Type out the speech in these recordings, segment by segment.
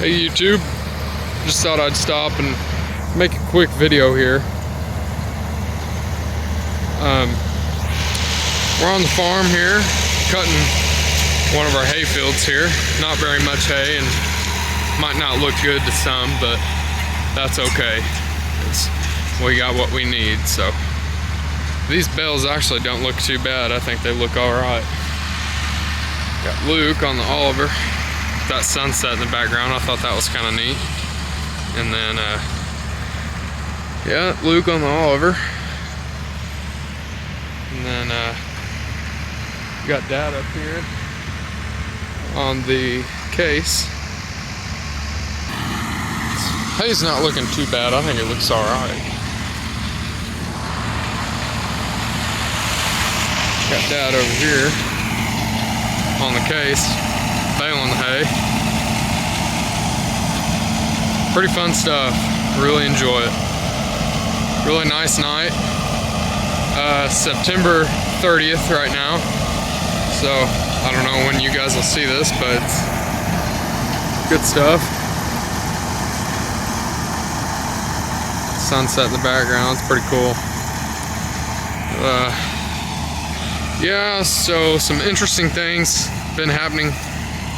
Hey YouTube, just thought I'd stop and make a quick video here. We're on the farm here, cutting one of our hay fields here. Not very much hay and might not look good to some, but that's okay. We got what we need, so. These bales actually don't look too bad. I think they look alright. Got Luke on the Oliver. That sunset in the background, I thought that was kind of neat. And then, yeah, Luke on the Oliver. And then, got Dad up here on the case. Hay's not looking too bad. I think it looks alright. Got Dad over here on the case, baling the hay. Pretty fun stuff. Really enjoy it. Really nice night. September 30th right now. So I don't know when you guys will see this, but it's good stuff. Sunset in the background. It's pretty cool. Yeah, so some interesting things been happening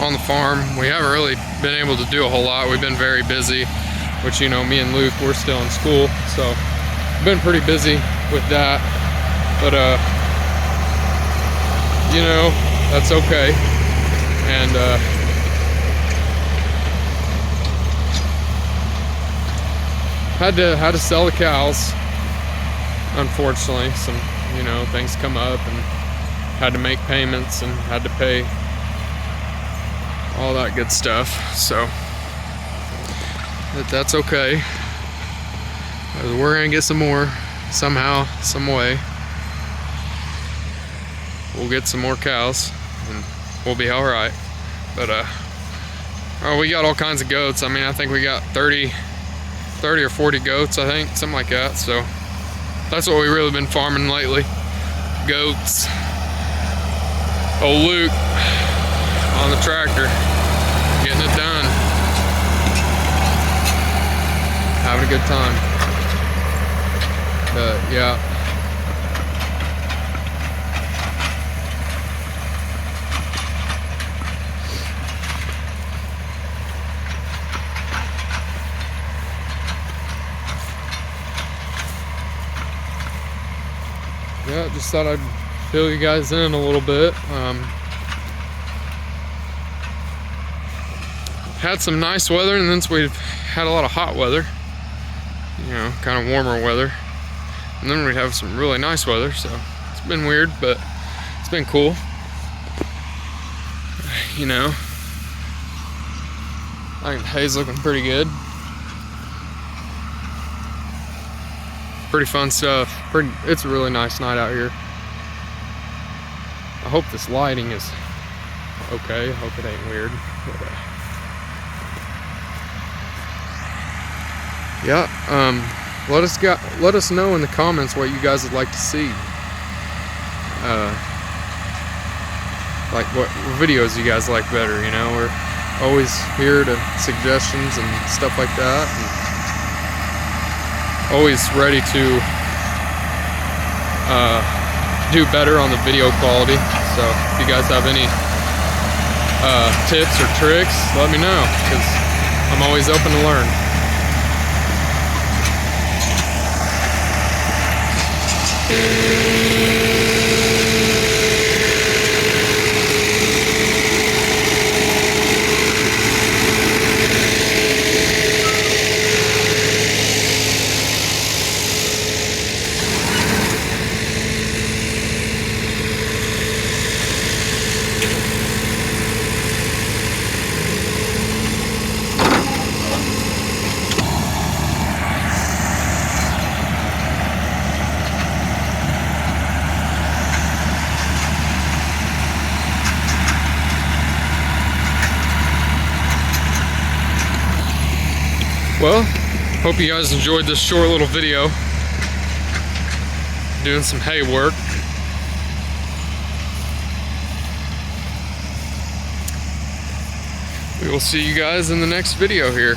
on the farm. We haven't really been able to do a whole lot. We've been very busy, which, you know, me and Luke, we're still in school, so been pretty busy with that. But you know, that's okay. And had to sell the cows. Unfortunately, some, you know, things come up and had to make payments and had to pay all that good stuff. So that's okay. We're gonna get some more somehow, some way. We'll get some more cows and we'll be all right. But we got all kinds of goats. I mean, I think we got 30 or 40 goats, I think, something like that. So that's what we've really been farming lately. Goats. Old Luke on the tractor, getting it done. Having a good time. But yeah. Yeah, just thought I'd fill you guys in a little bit. Had some nice weather, and then we've had a lot of hot weather, you know, kind of warmer weather, and then we have some really nice weather. So it's been weird, but it's been cool, you know. I think the hay's looking pretty good. Pretty fun stuff. It's a really nice night out here. I hope this lighting is okay. I hope it ain't weird. But, yeah. Let us know in the comments what you guys would like to see. Like what videos you guys like better. You know, we're always here to suggestions and stuff like that. And always ready to do better on the video quality. So if you guys have any tips or tricks, let me know, because I'm always open to learn. Well, hope you guys enjoyed this short little video. Doing some hay work. we will see you guys in the next video here.